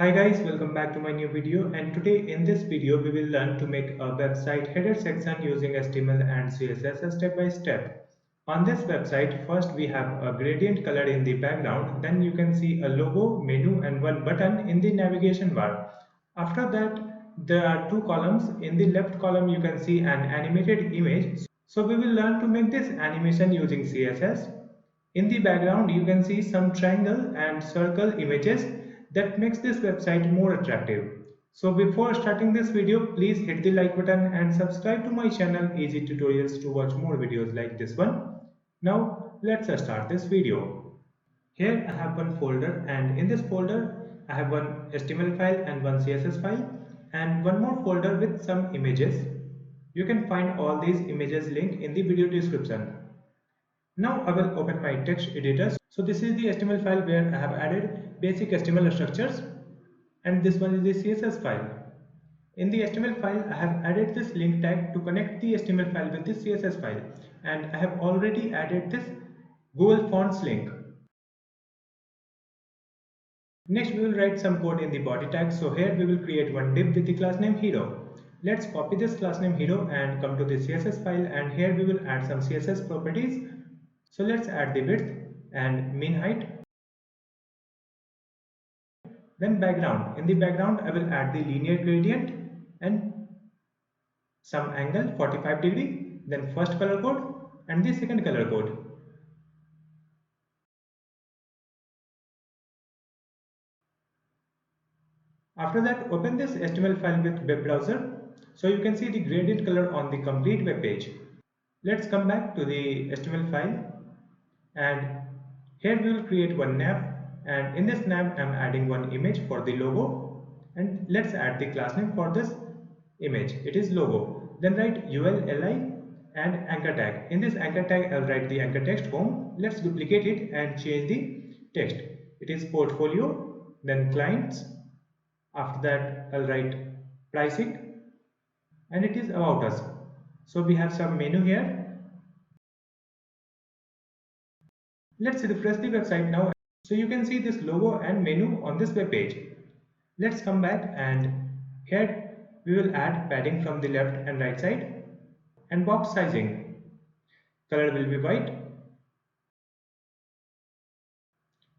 Hi guys, welcome back to my new video, and today in this video we will learn to make a website header section using HTML and CSS step by step. On this website, first we have a gradient color in the background, then you can see a logo, menu and one button in the navigation bar. After that, there are two columns. In the left column you can see an animated image. So we will learn to make this animation using CSS. In the background, you can see some triangle and circle images that makes this website more attractive. So before starting this video, please hit the like button and subscribe to my channel Easy Tutorials to watch more videos like this one. Now let's start this video. Here I have one folder, and in this folder I have one HTML file and one CSS file and one more folder with some images. You can find all these images linked in the video description. Now I will open my text editor. So this is the HTML file where I have added basic HTML structures, and this one is the CSS file. In the HTML file, I have added this link tag to connect the HTML file with this CSS file, and I have already added this Google Fonts link. Next we will write some code in the body tag. So here we will create one div with the class name hero. Let's copy this class name hero and come to the CSS file, and here we will add some CSS properties. So let's add the width and mean height. Then background. In the background I will add the linear gradient and some angle 45°. Then first color code and the second color code. After that, open this HTML file with web browser so you can see the gradient color on the complete web page. Let's come back to the HTML file, and here we will create one nav, and in this nav I am adding one image for the logo, and let's add the class name for this image. It is logo. Then write ULLI and anchor tag. In this anchor tag I'll write the anchor text home. Let's duplicate it and change the text. It is portfolio, then clients. After that I'll write pricing, and it is about us. So we have some menu here. Let's refresh the website now. So you can see this logo and menu on this web page. Let's come back, and here we will add padding from the left and right side and box sizing. Color will be white.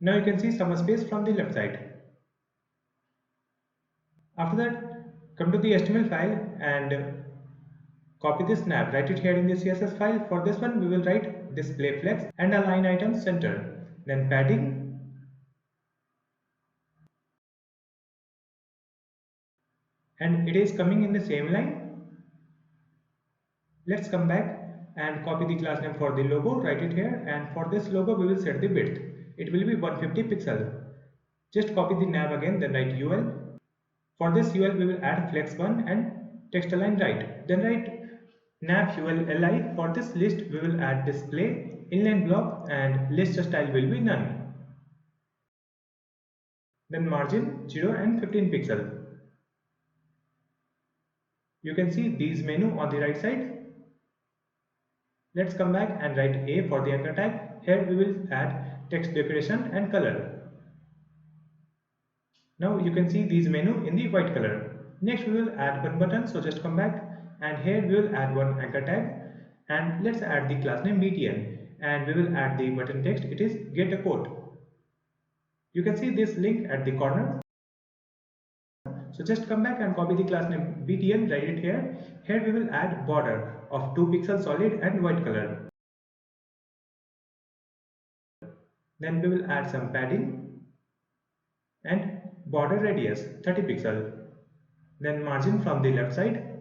Now you can see some space from the left side. After that, come to the HTML file and copy this nav, write it here in the CSS file. For this one we will write display flex and align item center, then padding, and it is coming in the same line. Let's come back and copy the class name for the logo, write it here, and for this logo we will set the width. It will be 150 pixel. Just copy the nav again, then write UL. For this UL we will add flex1 and text align right. Then write nav ULLI. For this list we will add display inline block and list style will be none. Then margin 0 and 15 pixel. You can see these menu on the right side. Let's come back and write A for the anchor tag. Here we will add text decoration and color. Now you can see these menu in the white color. Next we will add one button, so just come back, and here we will add one anchor tag, and let's add the class name btn, and we will add the button text. It is get a quote. You can see this link at the corner. So just come back and copy the class name btn, write it here. Here we will add border of 2 pixels solid and white color. Then we will add some padding and border radius 30 pixel. Then margin from the left side.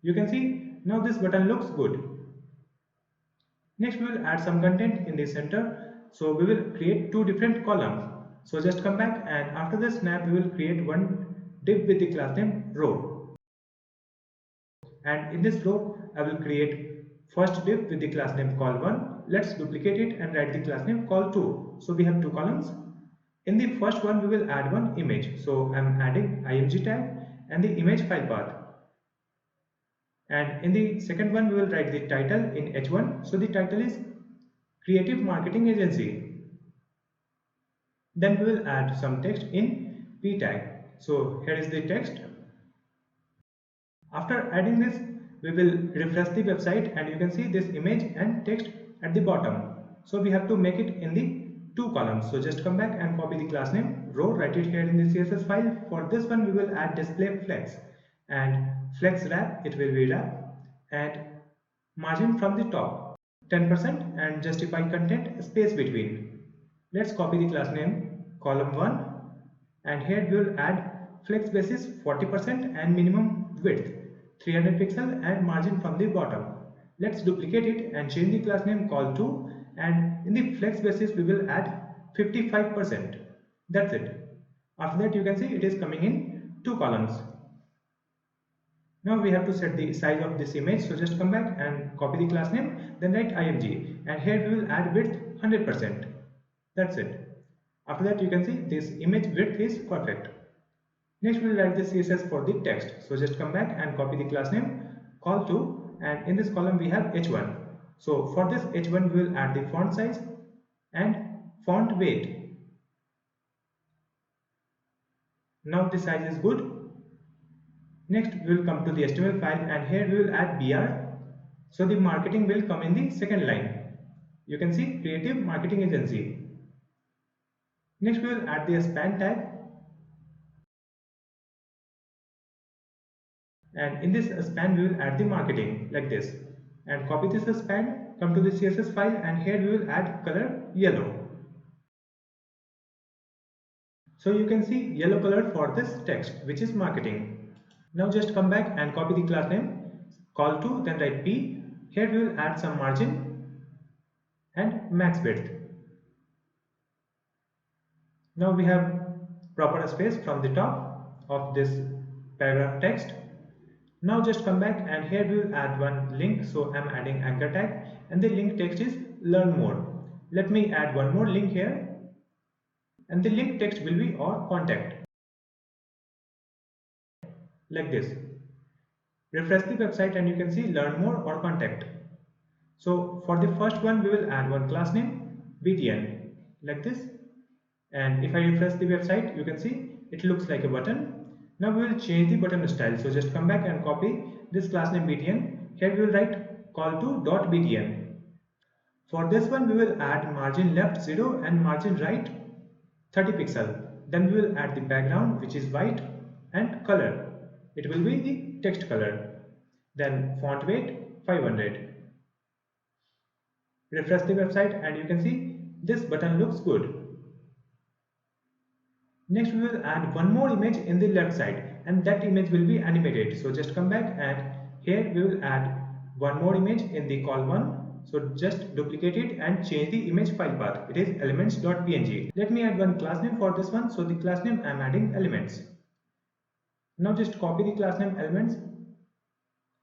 You can see now this button looks good. Next we will add some content in the center. So we will create two different columns. So just come back, and after the snap we will create one div with the class name row. And in this row I will create first div with the class name call1. Let's duplicate it and write the class name call2. So we have two columns. In the first one we will add one image. So I am adding img tag and the image file path. And in the second one we will write the title in h1. So the title is Creative Marketing Agency. Then we will add some text in p tag. So here is the text. After adding this, we will refresh the website and you can see this image and text at the bottom. So we have to make it in the two columns. So just come back and copy the class name row, write it here in the CSS file. For this one, we will add display flex and flex wrap, it will be wrap, and margin from the top 10% and justify content space between. Let's copy the class name column 1 and here we will add flex basis 40% and minimum width 300 pixel and margin from the bottom. Let's duplicate it and change the class name call2 and in the flex basis we will add 55%. That's it. After that you can see it is coming in two columns. Now we have to set the size of this image, so just come back and copy the class name, then write img and here we will add width 100%. That's it. After that you can see this image width is perfect. Next we will write the CSS for the text, so just come back and copy the class name call2 and in this column we have h1. So for this h1 we will add the font size and font weight. Now the size is good. Next we will come to the HTML file and here we will add BR. So the marketing will come in the second line. You can see Creative Marketing Agency. Next we will add the span tag. And in this span we will add the marketing like this. And copy this span, come to the CSS file and here we will add color yellow. So you can see yellow color for this text which is marketing. Now just come back and copy the class name call2 then write p. Here we will add some margin and max width. Now we have proper space from the top of this paragraph text. Now just come back and here we will add one link. So I am adding anchor tag and the link text is learn more. Let me add one more link here and the link text will be or contact like this. Refresh the website and you can see learn more or contact. So for the first one we will add one class name btn like this, and if I refresh the website you can see it looks like a button. Now we will change the button style, so just come back and copy this class name btn. Here we will write call2.btn. For this one we will add margin left 0 and margin right 30 pixel. Then we will add the background which is white and color. It will be the text color. Then font weight 500. Refresh the website and you can see this button looks good. Next we will add one more image in the left side and that image will be animated. So just come back and here we will add one more image in the call1. So just duplicate it and change the image file path. It is elements.png. Let me add one class name for this one. So the class name I am adding elements. Now just copy the class name elements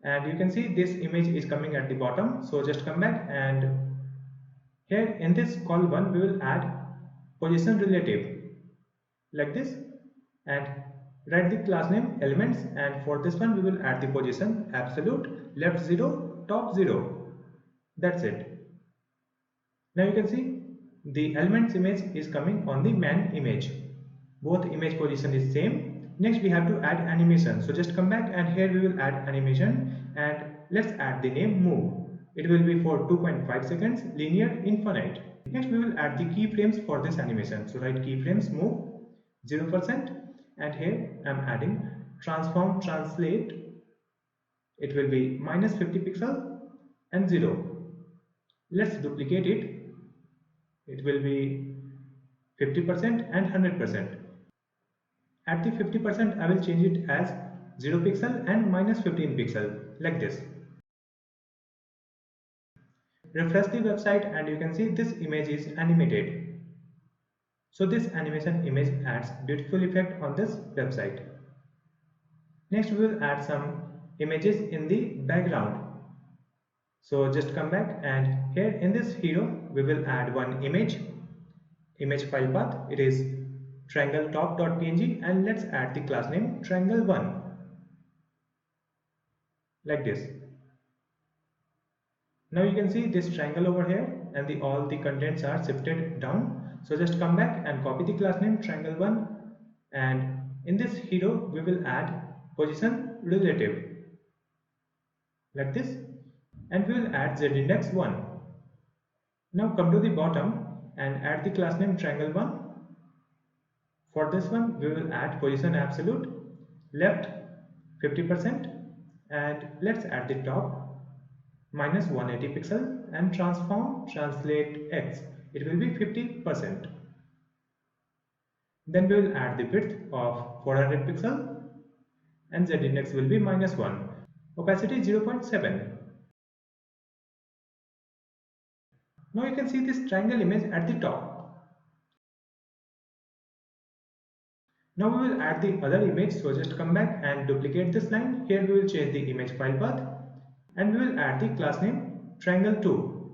and you can see this image is coming at the bottom. So just come back and here in this call1 we will add position relative like this and write the class name elements, and for this one we will add the position absolute left 0 top 0. That's it. Now you can see the elements image is coming on the main image. Both image position is same. Next we have to add animation. So just come back and here we will add animation and let's add the name move. It will be for 2.5 seconds linear infinite. Next we will add the keyframes for this animation. So write keyframes move 0% and here I am adding transform translate. It will be minus 50 pixel and 0. Let's duplicate it. It will be 50% and 100%. At the 50% I will change it as 0 pixel and minus 15 pixel like this. Refresh the website and you can see this image is animated. So this animation image adds beautiful effect on this website. Next we will add some images in the background. So just come back and here in this hero we will add one image file path. It is triangle top.png and let's add the class name triangle1 like this. Now you can see this triangle over here and all the contents are shifted down. So just come back and copy the class name triangle1 and in this hero we will add position relative like this, and we will add z-index 1. Now come to the bottom and add the class name triangle 1. For this one we will add position absolute left 50%, and let's add the top minus 180 pixel and transform translate x, it will be 50%. Then we will add the width of 400 pixel and z-index will be minus 1, opacity 0.7. Now you can see this triangle image at the top. Now we will add the other image, so just come back and duplicate this line. Here we will change the image file path and we will add the class name triangle2.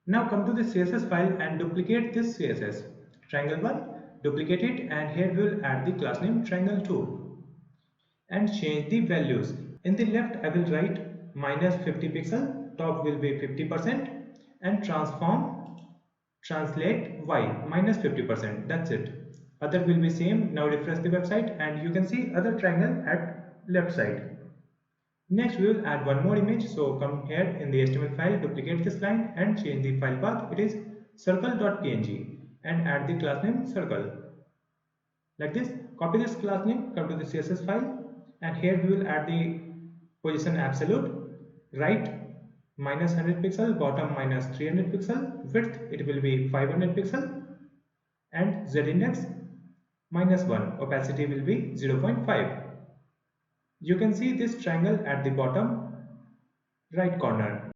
Now come to the CSS file and duplicate this CSS. Triangle1, duplicate it, and here we will add the class name triangle2 and change the values. In the left I will write minus 50 pixel, top will be 50%, and transform translate y minus 50%. That's it. Other will be same. Now refresh the website and you can see other triangle at left side. Next we will add one more image, so come here in the HTML file, duplicate this line and change the file path. It is circle.png and add the class name circle like this. Copy this class name, come to the CSS file, and here we will add the position absolute, right minus 100 pixel, bottom minus 300 pixel, width it will be 500 pixel, and z-index minus 1, opacity will be 0.5. You can see this triangle at the bottom right corner,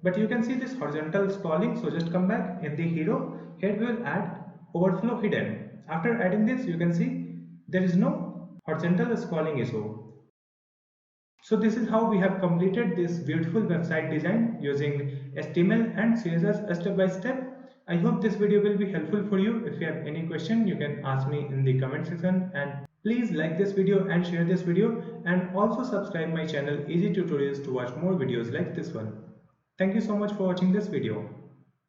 but you can see this horizontal scrolling, so just come back in the hero. Here we will add overflow hidden. After adding this you can see there is no horizontal scrolling issue. So this is how we have completed this beautiful website design using HTML and CSS step by step. I hope this video will be helpful for you. If you have any question, you can ask me in the comment section, and please like this video and share this video, and also subscribe my channel Easy Tutorials to watch more videos like this one. Thank you so much for watching this video.